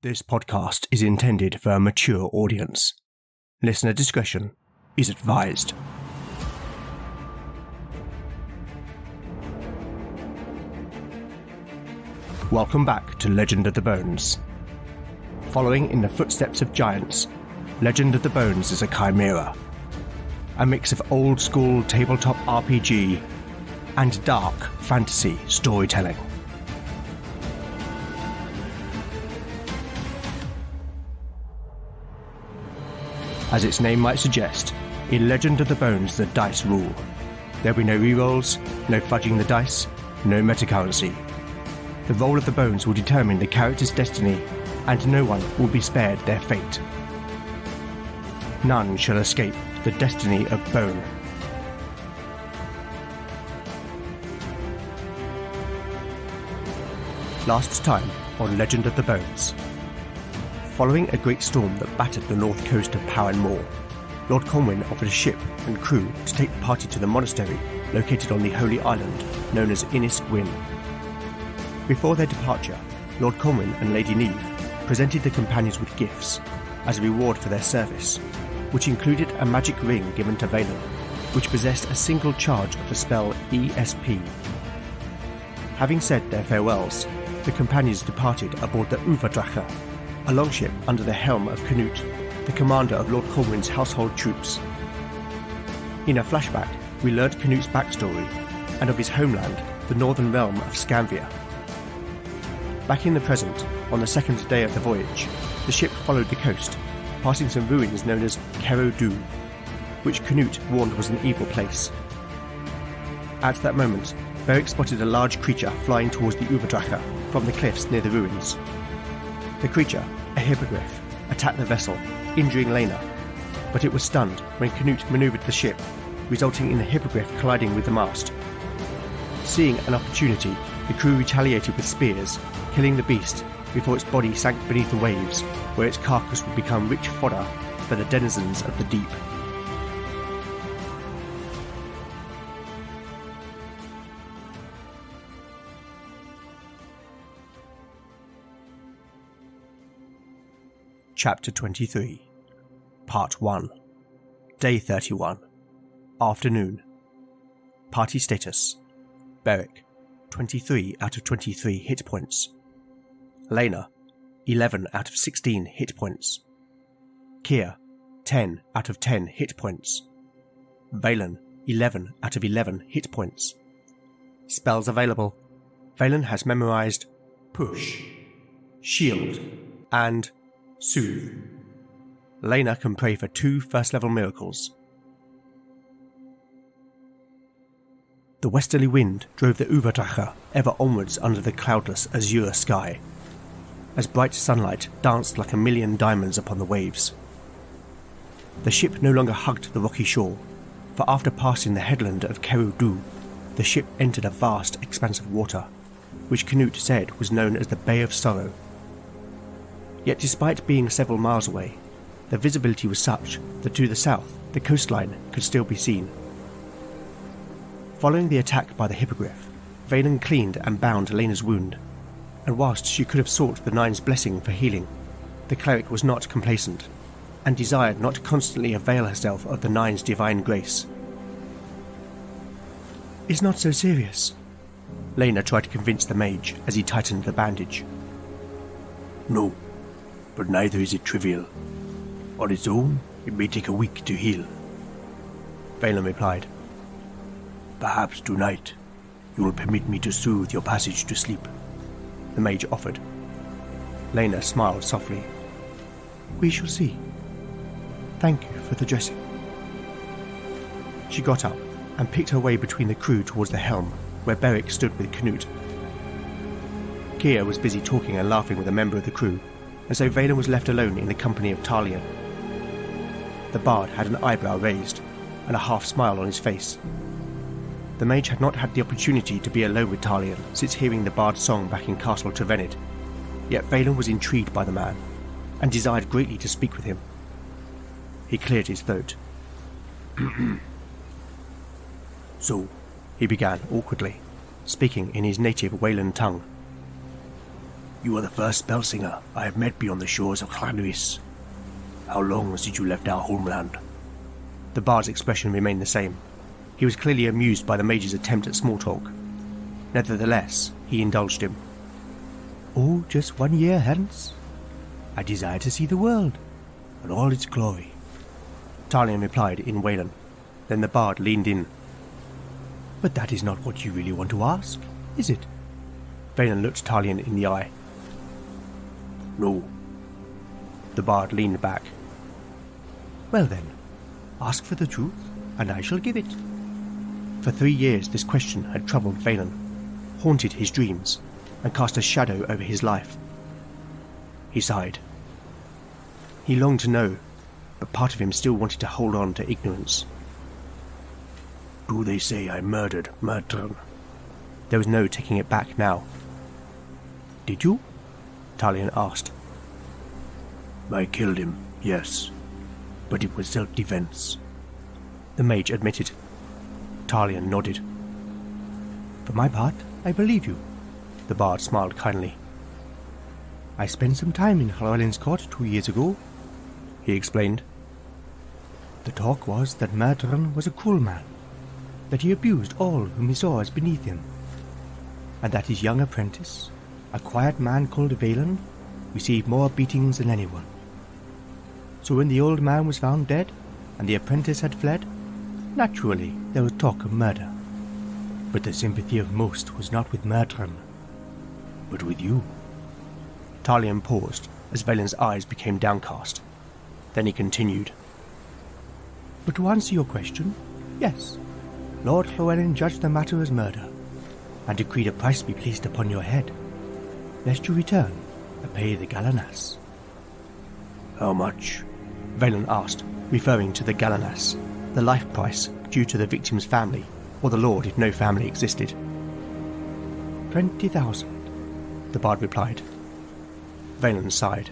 This podcast is intended for a mature audience. Listener discretion is advised. Welcome back to Legend of the Bones. Following in the footsteps of giants, Legend of the Bones is a chimera. A mix of old-school tabletop RPG and dark fantasy storytelling. As its name might suggest, in Legend of the Bones the dice rule. There'll be no rerolls, no fudging the dice, no metacurrency. The roll of the bones will determine the character's destiny, and no one will be spared their fate. None shall escape the destiny of Bone. Last time on Legend of the Bones. Following a great storm that battered the north coast of Powyn Moor, Lord Conwyn offered a ship and crew to take the party to the monastery located on the holy island known as Ynys Gwynn. Before their departure, Lord Conwyn and Lady Neve presented the companions with gifts as a reward for their service, which included a magic ring given to Valen, which possessed a single charge of the spell ESP. Having said their farewells, the companions departed aboard the Overdrache, a longship under the helm of Canute, the commander of Lord Conwyn's household troops. In a flashback, we learnt Canute's backstory and of his homeland, the northern realm of Scanvia. Back in the present, on the second day of the voyage, the ship followed the coast, passing some ruins known as Carodu, which Canute warned was an evil place. At that moment, Beric spotted a large creature flying towards the Overdrache from the cliffs near the ruins. The creature, a hippogriff, attacked the vessel, injuring Lena, but it was stunned when Canute manoeuvred the ship, resulting in the hippogriff colliding with the mast. Seeing an opportunity, the crew retaliated with spears, killing the beast before its body sank beneath the waves, where its carcass would become rich fodder for the denizens of the deep. Chapter 23, Part 1, Day 31, Afternoon. Party status: Beric, 23 out of 23 hit points. Lena, 11 out of 16 hit points. Kia, 10 out of 10 hit points. Valen, 11 out of 11 hit points. Spells available: Valen has memorized Push, Shield, and Soothe. Lena can pray for 2 first-level miracles. The westerly wind drove the Overdrache ever onwards under the cloudless azure sky, as bright sunlight danced like a million diamonds upon the waves. The ship no longer hugged the rocky shore, for after passing the headland of Carodu, the ship entered a vast expanse of water, which Canute said was known as the Bay of Sorrow. Yet despite being several miles away, the visibility was such that to the south the coastline could still be seen. Following the attack by the hippogriff, Valen cleaned and bound Lena's wound, and whilst she could have sought the Nine's blessing for healing, the cleric was not complacent, and desired not to constantly avail herself of the Nine's divine grace. "It's not so serious," Lena tried to convince the mage as he tightened the bandage. "No, but neither is it trivial. On its own, it may take a week to heal," Valen replied. "Perhaps tonight you will permit me to soothe your passage to sleep," the mage offered. Lena smiled softly. "We shall see. Thank you for the dressing." She got up and picked her way between the crew towards the helm, where Beric stood with Canute. Kia was busy talking and laughing with a member of the crew, and so Valen was left alone in the company of Talion. The bard had an eyebrow raised, and a half-smile on his face. The mage had not had the opportunity to be alone with Talion since hearing the bard's song back in Castle Trevenid, yet Valen was intrigued by the man, and desired greatly to speak with him. He cleared his throat. "So," he began awkwardly, speaking in his native Wayland tongue. You are the first spell singer I have met beyond the shores of Ynys. How long since you left our homeland? The bard's expression remained the same. He was clearly amused by the mage's attempt at small talk. Nevertheless, he indulged him. Oh, just 1 year hence. I desire to see the world, and all its glory. Talion replied in Wayland. Then the bard leaned in. But that is not what you really want to ask, is it? Valen looked Talion in the eye. No. The bard leaned back. Well then, ask for the truth, and I shall give it. For 3 years this question had troubled Valen, haunted his dreams, and cast a shadow over his life. He sighed. He longed to know, but part of him still wanted to hold on to ignorance. Do they say I murdered Myrtron? There was no taking it back now. Did you? Talion asked. I killed him, yes, but it was self-defense. The mage admitted. Talion nodded. For my part, I believe you. The bard smiled kindly. I spent some time in Llywelyn's court 2 years ago, he explained. The talk was that Myrtron was a cruel man, that he abused all whom he saw as beneath him, and that his young apprentice, a quiet man called Valen, received more beatings than anyone. So when the old man was found dead, and the apprentice had fled, naturally there was talk of murder. But the sympathy of most was not with Myrtron, but with you. Talion paused as Valen's eyes became downcast. Then he continued. But to answer your question, yes, Lord Llywelyn judged the matter as murder, and decreed a price be placed upon your head, lest you return and pay the galanas. How much? Valen asked, referring to the galanas, the life price due to the victim's family, or the lord if no family existed. 20,000, the bard replied. Valen sighed.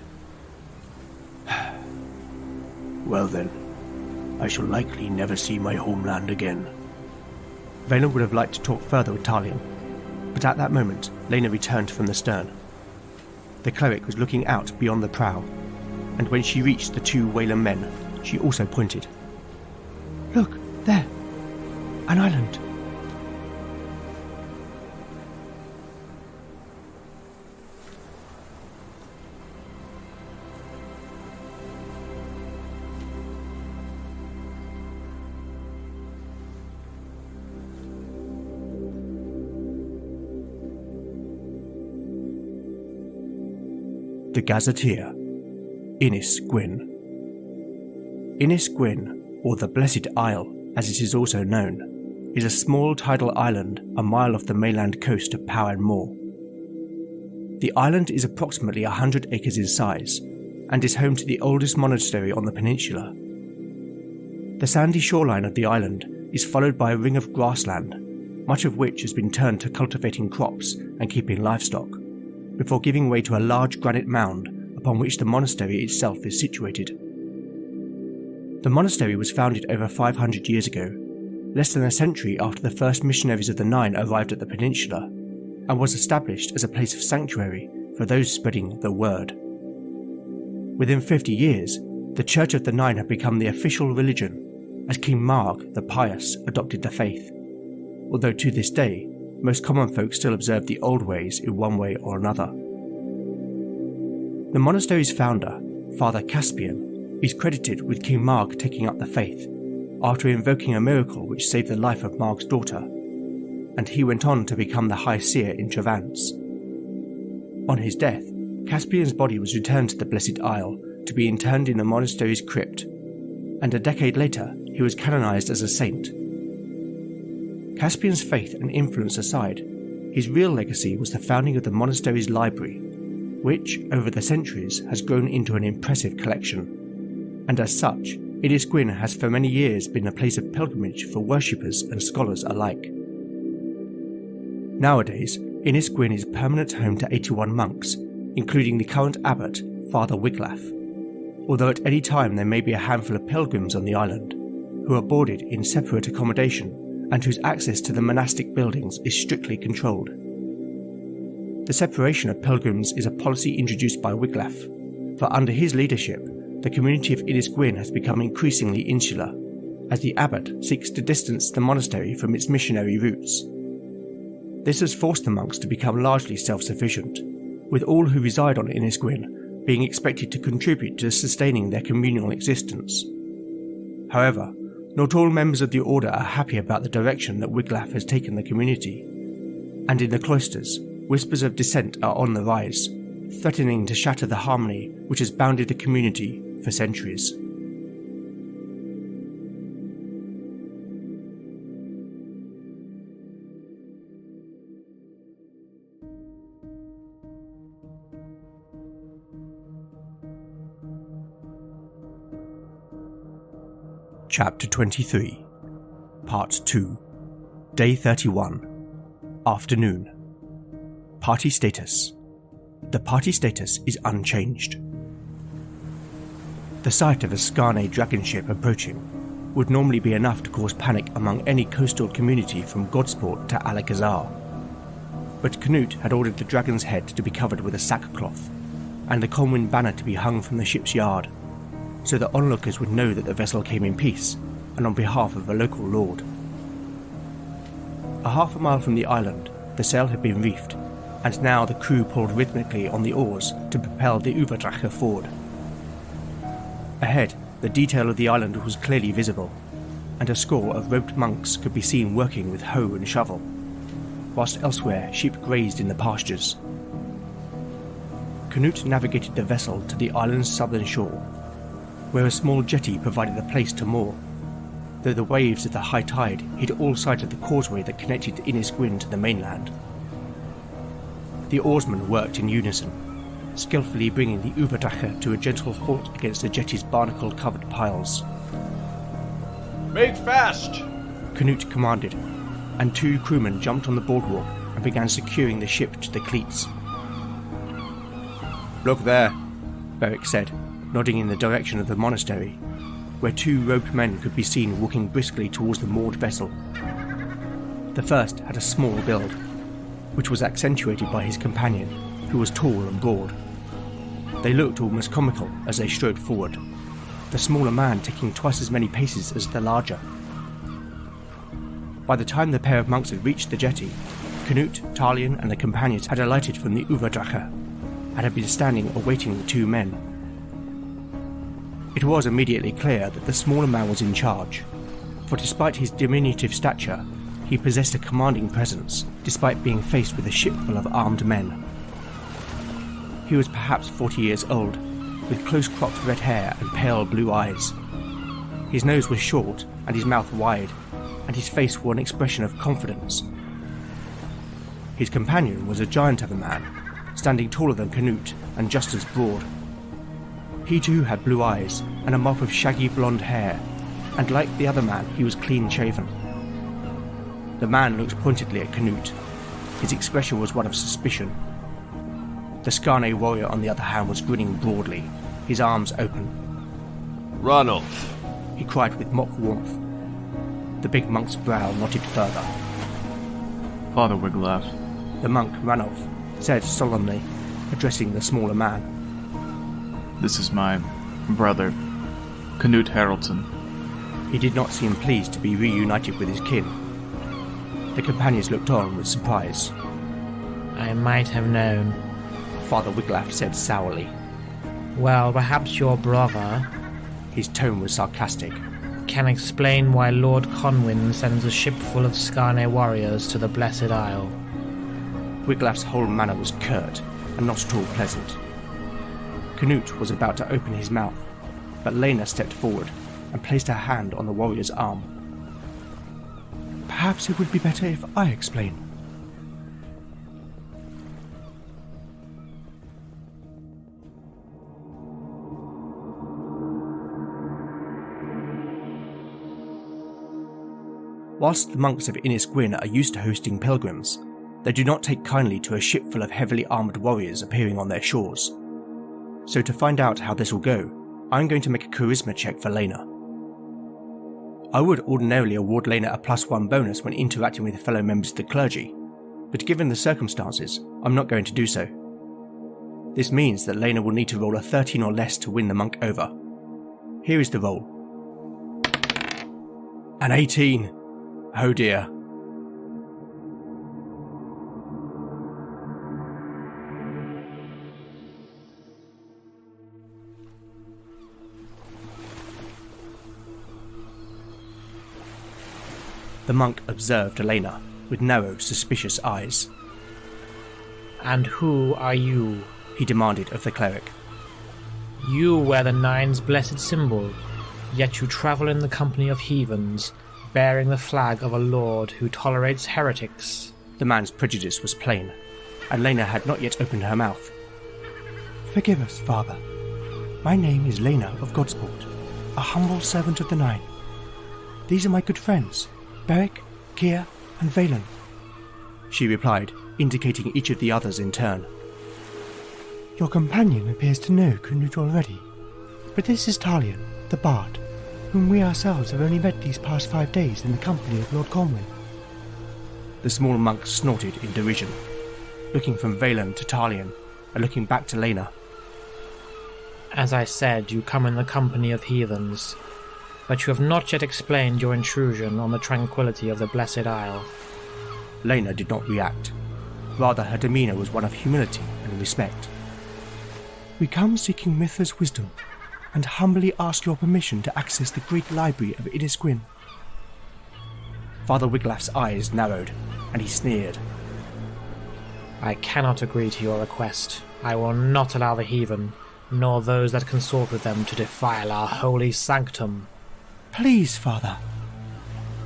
Well then, I shall likely never see my homeland again. Valen would have liked to talk further with Talion, but at that moment Lena returned from the stern. The cleric was looking out beyond the prow, and when she reached the 2 Wayland men, she also pointed. Look, there! An island! The Gazetteer, Ynys Gwynn. Ynys Gwynn, or the Blessed Isle as it is also known, is a small tidal island a mile off the mainland coast of Power Moor. The island is approximately 100 acres in size and is home to the oldest monastery on the peninsula. The sandy shoreline of the island is followed by a ring of grassland, much of which has been turned to cultivating crops and keeping livestock, before giving way to a large granite mound upon which the monastery itself is situated. The monastery was founded over 500 years ago, less than a century after the first missionaries of the Nine arrived at the peninsula, and was established as a place of sanctuary for those spreading the word. Within 50 years, the Church of the Nine had become the official religion, as King Marg the Pious adopted the faith, although to this day, most common folk still observe the old ways in one way or another. The monastery's founder, Father Caspian, is credited with King Marg taking up the faith after invoking a miracle which saved the life of Marg's daughter, and he went on to become the High Seer in Trevance. On his death, Caspian's body was returned to the Blessed Isle to be interned in the monastery's crypt, and a decade later he was canonized as a saint. Caspian's faith and influence aside, his real legacy was the founding of the monastery's library, which, over the centuries, has grown into an impressive collection, and as such, Ynys Gwynn has for many years been a place of pilgrimage for worshippers and scholars alike. Nowadays, Ynys Gwynn is permanent home to 81 monks, including the current abbot, Father Wiglaf, although at any time there may be a handful of pilgrims on the island, who are boarded in separate accommodation and whose access to the monastic buildings is strictly controlled. The separation of pilgrims is a policy introduced by Wiglaf, for under his leadership, the community of Ynys Gwynn has become increasingly insular, as the abbot seeks to distance the monastery from its missionary roots. This has forced the monks to become largely self-sufficient, with all who reside on Ynys Gwynn being expected to contribute to sustaining their communal existence. However, not all members of the order are happy about the direction that Wiglaf has taken the community, and in the cloisters, whispers of dissent are on the rise, threatening to shatter the harmony which has bounded the community for centuries. Chapter 23, Part 2, Day 31, Afternoon. Party status. The party status is unchanged. The sight of a Skarne dragon ship approaching would normally be enough to cause panic among any coastal community from Godsport to Alakazar. But Canute had ordered the dragon's head to be covered with a sackcloth, and the Conwyn banner to be hung from the ship's yard, so that onlookers would know that the vessel came in peace and on behalf of a local lord. A half a mile from the island, the sail had been reefed, and now the crew pulled rhythmically on the oars to propel the Uberdrache forward. Ahead, the detail of the island was clearly visible, and a score of roped monks could be seen working with hoe and shovel, whilst elsewhere sheep grazed in the pastures. Canute navigated the vessel to the island's southern shore, where a small jetty provided a place to moor, though the waves of the high tide hid all sight of the causeway that connected Ynys Gwynn to the mainland. The oarsmen worked in unison, skillfully bringing the Uberdrache to a gentle halt against the jetty's barnacle-covered piles. "Make fast!" Canute commanded, and two crewmen jumped on the boardwalk and began securing the ship to the cleats. "Look there," Beric said, nodding in the direction of the monastery, where two robed men could be seen walking briskly towards the moored vessel. The first had a small build, which was accentuated by his companion, who was tall and broad. They looked almost comical as they strode forward, the smaller man taking twice as many paces as the larger. By the time the pair of monks had reached the jetty, Canute, Talion and the companions had alighted from the Uberdrache, and had been standing awaiting the two men. It was immediately clear that the smaller man was in charge, for despite his diminutive stature, he possessed a commanding presence, despite being faced with a ship full of armed men. He was perhaps 40 years old, with close-cropped red hair and pale blue eyes. His nose was short and his mouth wide, and his face wore an expression of confidence. His companion was a giant of a man, standing taller than Canute and just as broad. He too had blue eyes and a mop of shaggy blonde hair, and like the other man, he was clean-shaven. The man looked pointedly at Canute. His expression was one of suspicion. The Skarne warrior, on the other hand, was grinning broadly, his arms open. "Ranulf," he cried with mock warmth. The big monk's brow knotted further. "Father Wiglaf," the monk Ranulf said solemnly, addressing the smaller man. "This is my brother, Canute Haraldson." He did not seem pleased to be reunited with his kin. The companions looked on with surprise. "I might have known," Father Wiglaf said sourly. "Well, perhaps your brother," his tone was sarcastic, "can explain why Lord Conwyn sends a ship full of Skarne warriors to the Blessed Isle." Wiglaf's whole manner was curt and not at all pleasant. Canute was about to open his mouth, but Lena stepped forward and placed her hand on the warrior's arm. "Perhaps it would be better if I explain." Whilst the monks of Ynys Gwynn are used to hosting pilgrims, they do not take kindly to a ship full of heavily armoured warriors appearing on their shores. So to find out how this will go, I'm going to make a charisma check for Lena. I would ordinarily award Lena a +1 bonus when interacting with fellow members of the clergy, but given the circumstances, I'm not going to do so. This means that Lena will need to roll a 13 or less to win the monk over. Here is the roll. An 18. Oh dear. The monk observed Elena with narrow, suspicious eyes. And who are you? He demanded of the cleric. You wear the Nine's blessed symbol, yet you travel in the company of heathens, bearing the flag of a lord who tolerates heretics. The man's prejudice was plain, and Lena had not yet opened her mouth. Forgive us, Father. My name is Lena of Godsport, a humble servant of the Nine. These are my good friends, Beric, Kier, and Valen, she replied, indicating each of the others in turn. Your companion appears to know Knut already, but this is Talion, the bard, whom we ourselves have only met these past 5 days in the company of Lord Conwyn. The small monk snorted in derision, looking from Valen to Talion, and looking back to Lena. As I said, you come in the company of heathens, but you have not yet explained your intrusion on the tranquility of the Blessed Isle. Lena did not react. Rather, her demeanour was one of humility and respect. We come seeking Mithra's wisdom, and humbly ask your permission to access the great library of Ynys Gwynn. Father Wiglaf's eyes narrowed, and he sneered. I cannot agree to your request. I will not allow the heathen, nor those that consort with them, to defile our holy sanctum. Please, Father,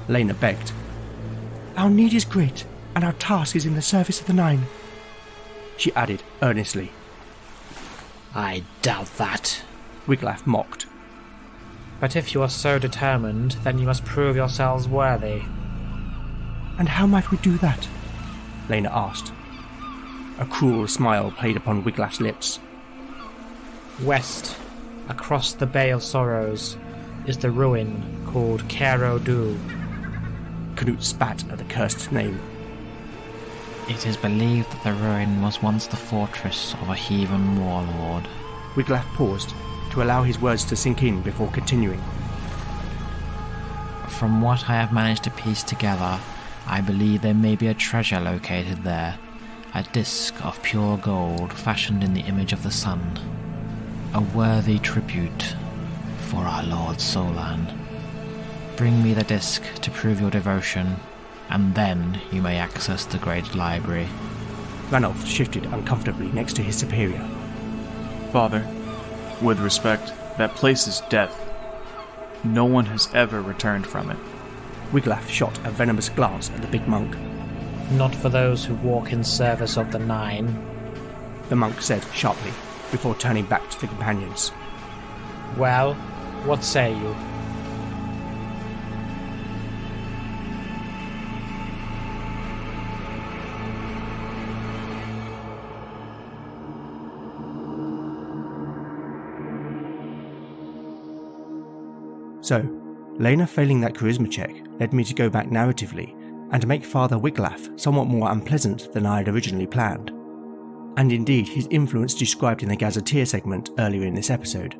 Lena begged. Our need is great, and our task is in the service of the Nine, she added earnestly. I doubt that, Wiglaf mocked. But if you are so determined, then you must prove yourselves worthy. And how might we do that? Lena asked. A cruel smile played upon Wiglaf's lips. West, across the Bay of Sorrows, is the ruin called Cairo-Du. Knut spat at the cursed name. It is believed that the ruin was once the fortress of a heathen warlord. Wiglaf paused to allow his words to sink in before continuing. From what I have managed to piece together, I believe there may be a treasure located there, a disc of pure gold fashioned in the image of the sun, a worthy tribute for our Lord Solan. Bring me the disc to prove your devotion, and then you may access the great library. Ranulf shifted uncomfortably next to his superior. Father, with respect, that place is death. No one has ever returned from it. Wiglaf shot a venomous glance at the big monk. Not for those who walk in service of the Nine, the monk said sharply, before turning back to the companions. Well, what say you? So, Lena failing that charisma check led me to go back narratively and make Father Wiglaf somewhat more unpleasant than I had originally planned. And indeed his influence described in the Gazetteer segment earlier in this episode.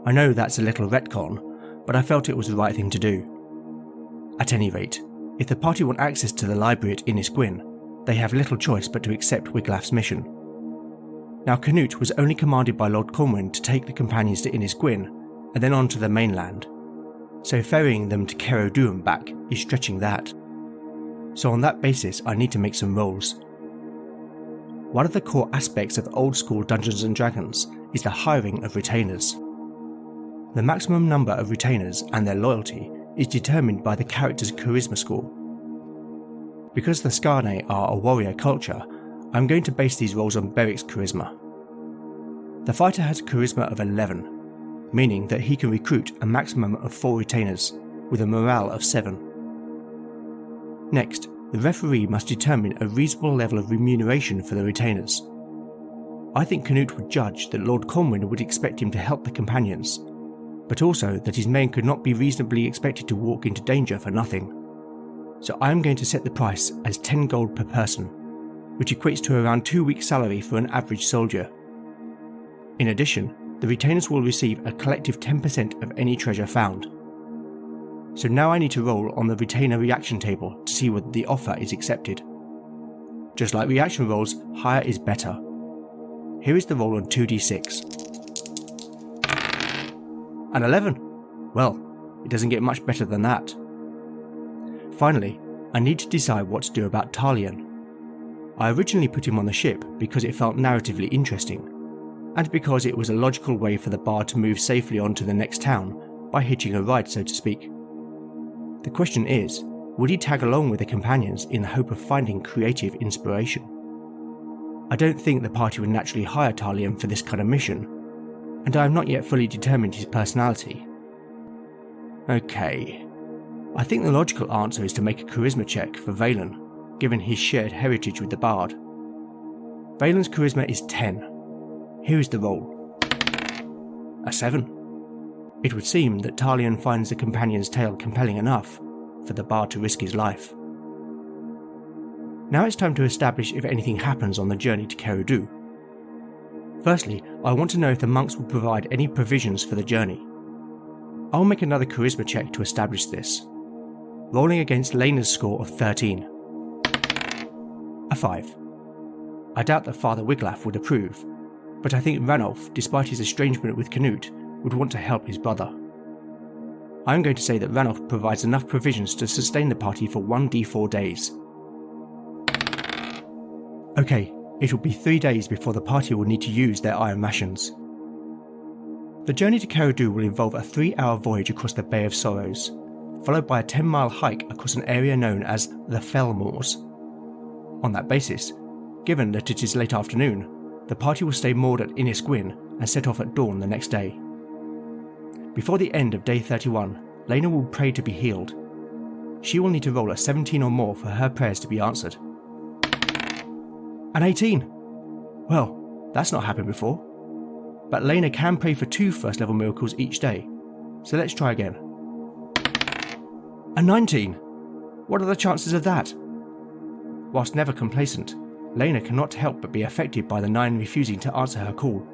I know that's a little retcon, but I felt it was the right thing to do. At any rate, if the party want access to the library at Ynys Gwynn, they have little choice but to accept Wiglaf's mission. Now Knut was only commanded by Lord Conwyn to take the companions to Ynys Gwynn and then on to the mainland, so ferrying them to Cairo-Du and back is stretching that. So on that basis I need to make some rolls. One of the core aspects of old school Dungeons & Dragons is the hiring of retainers. The maximum number of retainers and their loyalty is determined by the character's charisma score. Because the Skarne are a warrior culture, I'm going to base these rolls on Beric's charisma. The fighter has a charisma of 11, meaning that he can recruit a maximum of 4 retainers, with a morale of 7. Next, the referee must determine a reasonable level of remuneration for the retainers. I think Knut would judge that Lord Conwyn would expect him to help the companions, but also that his men could not be reasonably expected to walk into danger for nothing. So I am going to set the price as 10 gold per person. which equates to around 2 weeks' salary for an average soldier. In addition, the retainers will receive a collective 10% of any treasure found. So now I need to roll on the retainer reaction table to see whether the offer is accepted. Just like reaction rolls, higher is better. Here is the roll on 2d6. An 11! Well, it doesn't get much better than that. Finally, I need to decide what to do about Talion. I originally put him on the ship because it felt narratively interesting, and because it was a logical way for the bard to move safely on to the next town by hitching a ride, so to speak. The question is, would he tag along with the companions in the hope of finding creative inspiration? I don't think the party would naturally hire Talion for this kind of mission, and I have not yet fully determined his personality. Okay, I think the logical answer is to make a charisma check for Valen, given his shared heritage with the bard. Valen's charisma is 10. Here is the roll. A 7. It would seem that Talion finds the companion's tale compelling enough for the bard to risk his life. Now it's time to establish if anything happens on the journey to Kerudu. Firstly, I want to know if the monks will provide any provisions for the journey. I'll make another charisma check to establish this, rolling against Lena's score of 13. A 5. I doubt that Father Wiglaf would approve, but I think Ranulf, despite his estrangement with Canute, would want to help his brother. I am going to say that Ranulf provides enough provisions to sustain the party for 1d4 days. Okay, it will be 3 days before the party will need to use their iron rations. The journey to Kerudu will involve a 3-hour voyage across the Bay of Sorrows, followed by a 10-mile hike across an area known as the Fell Moors. On that basis, given that it is late afternoon, the party will stay moored at Ynys Gwynn and set off at dawn the next day. Before the end of day 31, Lena will pray to be healed. She will need to roll a 17 or more for her prayers to be answered. An 18! Well, that's not happened before. But Lena can pray for 2 first-level miracles each day, so let's try again. A 19! What are the chances of that? Whilst never complacent, Lena cannot help but be affected by the 9 refusing to answer her call.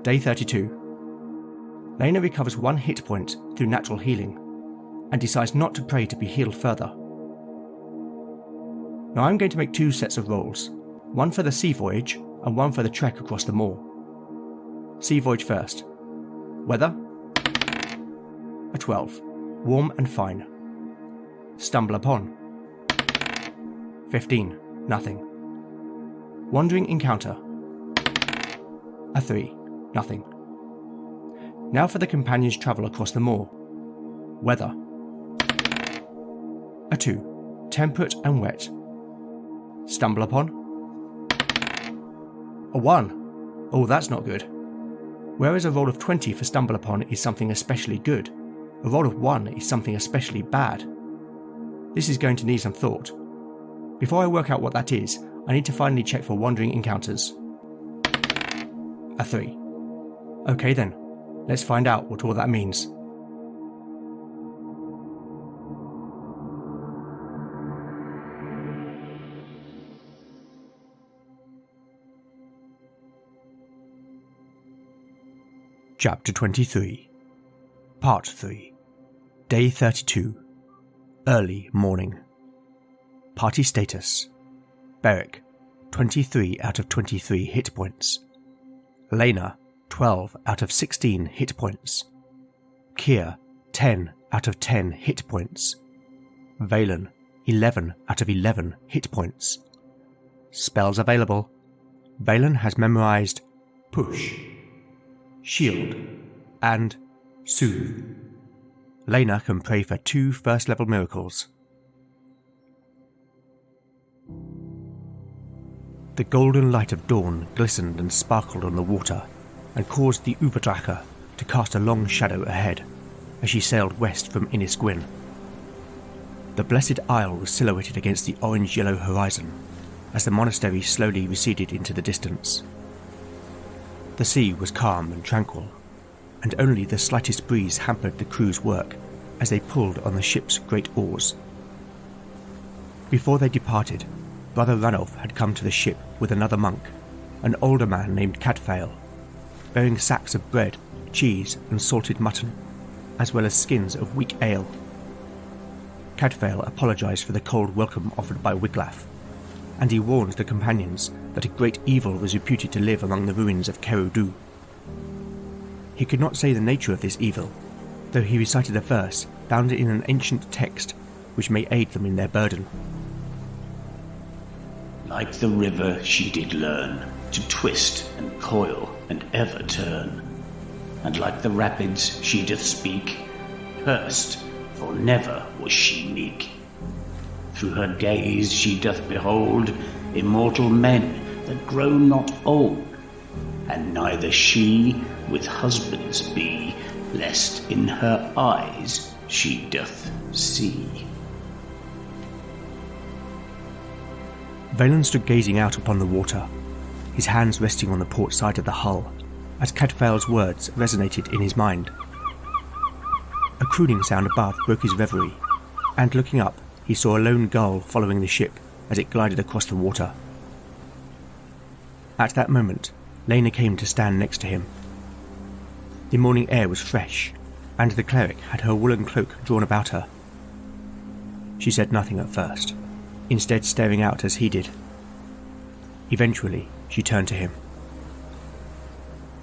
Day 32. Lena recovers 1 hit point through natural healing, and decides not to pray to be healed further. Now I'm going to make 2 sets of rolls, one for the sea voyage and one for the trek across the moor. Sea voyage first. Weather? A 12. Warm and fine. Stumble upon? 15. Nothing. Wandering encounter? A 3. Nothing. Now for the companions' travel across the moor. Weather? A 2. Temperate and wet. Stumble upon? A 1. Oh, that's not good. Whereas a roll of 20 for stumble upon is something especially good, a roll of 1 is something especially bad. This is going to need some thought. Before I work out what that is, I need to finally check for wandering encounters. A 3. Okay then, let's find out what all that means. Chapter 23. Part 3. Day 32. Early morning. Party status. Beric, 23 out of 23 hit points. Lena, 12 out of 16 hit points. Kier, 10 out of 10 hit points. Valen, 11 out of 11 hit points. Spells available. Valen has memorized Push, Shield, and Soothe. Lena can pray for 2 first-level miracles. The golden light of dawn glistened and sparkled on the water, and caused the Uberdrache to cast a long shadow ahead, as she sailed west from Ynys Gwynn. The Blessed Isle was silhouetted against the orange-yellow horizon, as the monastery slowly receded into the distance. The sea was calm and tranquil, and only the slightest breeze hampered the crew's work as they pulled on the ship's great oars. Before they departed, Brother Ranulph had come to the ship with another monk, an older man named Cadfael, bearing sacks of bread, cheese and salted mutton, as well as skins of weak ale. Cadfael apologised for the cold welcome offered by Wiglaf, and he warned the companions that a great evil was reputed to live among the ruins of Kerudu. He could not say the nature of this evil, though he recited a verse found in an ancient text which may aid them in their burden. Like the river she did learn to twist and coil and ever turn, and like the rapids she doth speak, cursed, for never was she meek. Through her gaze she doth behold immortal men that grow not old, and neither she with husbands be, lest in her eyes she doth see. Valen stood gazing out upon the water, his hands resting on the port side of the hull, as Cadfael's words resonated in his mind. A crooning sound above broke his reverie, and looking up, he saw a lone gull following the ship as it glided across the water. At that moment, Lena came to stand next to him. The morning air was fresh, and the cleric had her woolen cloak drawn about her. She said nothing at first, instead staring out as he did. Eventually, she turned to him.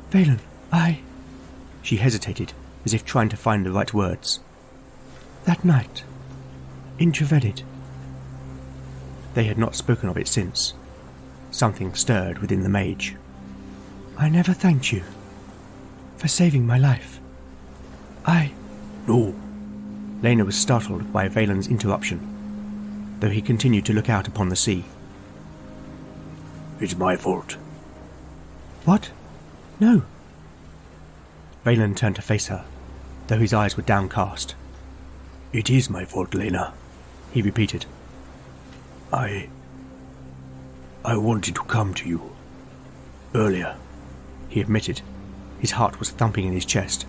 "Valen, She hesitated, as if trying to find the right words. "That night, in Trevedid." They had not spoken of it since. Something stirred within the mage. "I never thanked you for saving my life. No." Lena was startled by Valen's interruption, though he continued to look out upon the sea. "It's my fault." "What? No." Valen turned to face her, though his eyes were downcast. "It is my fault, Lena," he repeated. I wanted to come to you earlier," he admitted. His heart was thumping in his chest.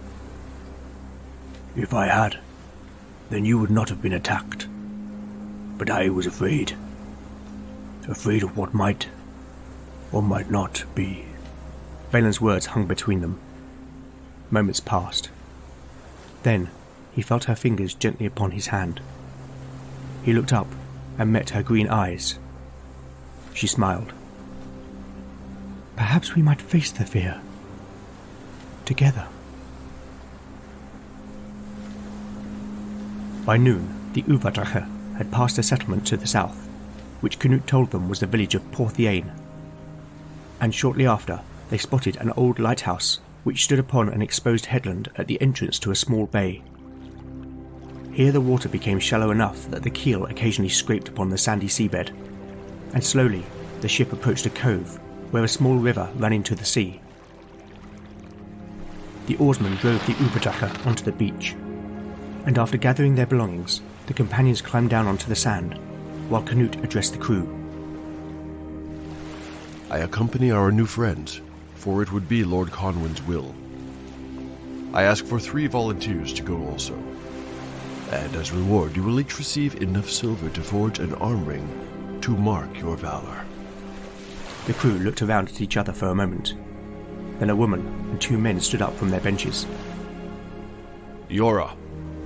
"If I had, then you would not have been attacked. But I was afraid. Afraid of what might or might not be." Valen's words hung between them. Moments passed. Then he felt her fingers gently upon his hand. He looked up and met her green eyes. She smiled. "Perhaps we might face the fear together." By noon, the Uvadrache had passed a settlement to the south, which Canute told them was the village of Porthiane. And shortly after, they spotted an old lighthouse which stood upon an exposed headland at the entrance to a small bay. Here the water became shallow enough that the keel occasionally scraped upon the sandy seabed, and slowly the ship approached a cove where a small river ran into the sea. The oarsmen drove the Uvadrache onto the beach, and after gathering their belongings, the companions climbed down onto the sand, while Canute addressed the crew. I accompany our new friends, for it would be Lord Conwyn's will. I ask for 3 volunteers to go also, and as reward you will each receive enough silver to forge an arm ring to mark your valor. The crew looked around at each other for a moment. Then a woman and 2 men stood up from their benches. Yora,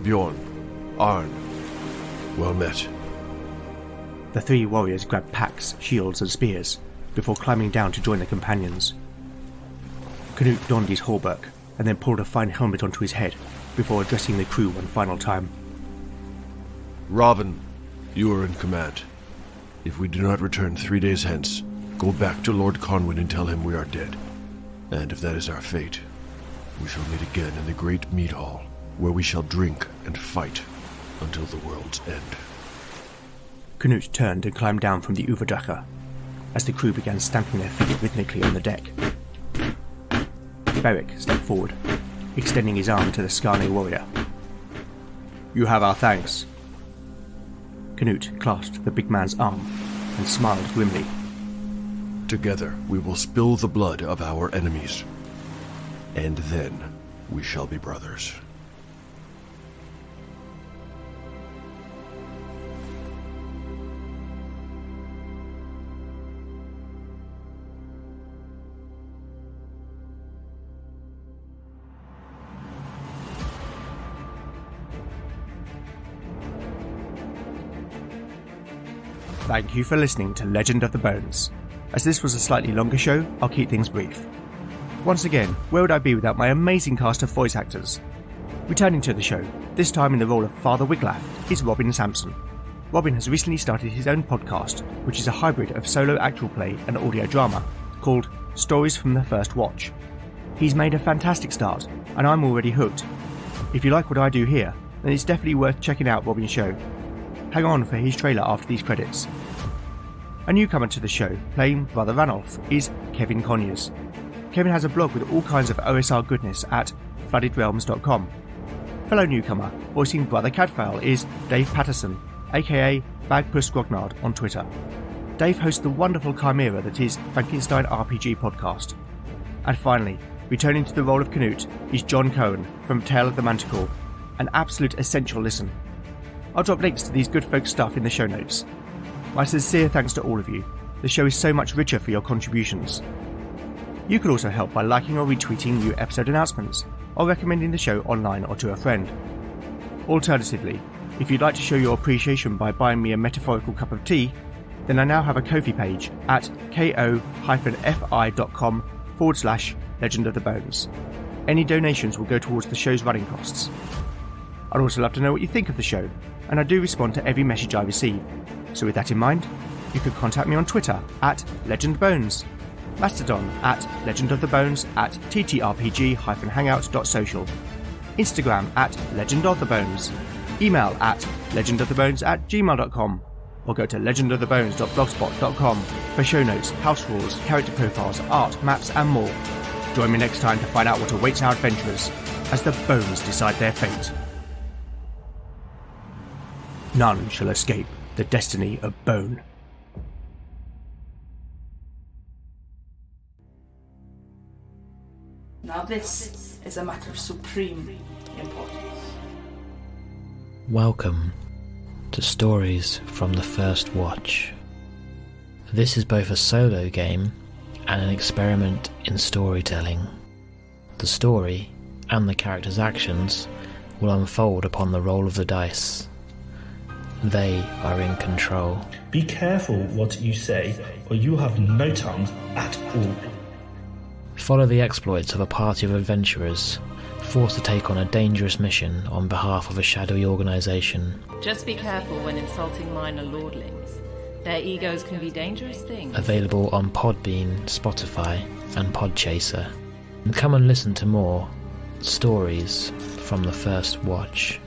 Bjorn, Arn, well met. The 3 warriors grabbed packs, shields and spears before climbing down to join the companions. Canute donned his hauberk and then pulled a fine helmet onto his head before addressing the crew one final time. Robin, you are in command. If we do not return 3 days hence, go back to Lord Conwyn and tell him we are dead. And if that is our fate, we shall meet again in the great mead hall, where we shall drink and fight until the world's end. Canute turned and climbed down from the Uvadrache, as the crew began stamping their feet rhythmically on the deck. Beric stepped forward, extending his arm to the Skarne warrior. "You have our thanks." Canute clasped the big man's arm and smiled grimly. Together we will spill the blood of our enemies, and then we shall be brothers. Thank you for listening to Legend of the Bones. As this was a slightly longer show, I'll keep things brief. Once again, where would I be without my amazing cast of voice actors? Returning to the show, this time in the role of Father Wiglaf, is Robin Sampson. Robin has recently started his own podcast, which is a hybrid of solo actual play and audio drama, called Stories from the First Watch. He's made a fantastic start, and I'm already hooked. If you like what I do here, then it's definitely worth checking out Robin's show. Hang on for his trailer after these credits. A newcomer to the show, playing Brother Ranulph, is Kevin Conyers. Kevin has a blog with all kinds of OSR goodness at floodedrealms.com. Fellow newcomer, voicing Brother Cadfael, is Dave Patterson, aka Bagpuss Grognard on Twitter. Dave hosts the wonderful chimera that is Frankenstein RPG podcast. And finally, returning to the role of Canute is John Cohen from Tale of the Manticore, an absolute essential listen. I'll drop links to these good folks' stuff in the show notes. My sincere thanks to all of you. The show is so much richer for your contributions. You could also help by liking or retweeting new episode announcements, or recommending the show online or to a friend. Alternatively, if you'd like to show your appreciation by buying me a metaphorical cup of tea, then I now have a Ko-fi page at ko-fi.com/Legend of the Bones. Any donations will go towards the show's running costs. I'd also love to know what you think of the show, and I do respond to every message I receive. So with that in mind, you could contact me on Twitter at LegendBones, Mastodon at legendofthebones at ttrpg-hangout.social, Instagram at legendofthebones, email at legendofthebones@gmail.com, or go to legendofthebones.blogspot.com for show notes, house rules, character profiles, art, maps and more. Join me next time to find out what awaits our adventurers as the bones decide their fate. None shall escape the destiny of bone. Now this is a matter of supreme importance. Welcome to Stories from the First Watch. This is both a solo game and an experiment in storytelling. The story and the characters' actions will unfold upon the roll of the dice. They are in control. Be careful what you say, or you have no tongue at all. Follow the exploits of a party of adventurers, forced to take on a dangerous mission on behalf of a shadowy organisation. Just be careful when insulting minor lordlings. Their egos can be dangerous things. Available on Podbean, Spotify and Podchaser. And come and listen to more Stories from the First Watch.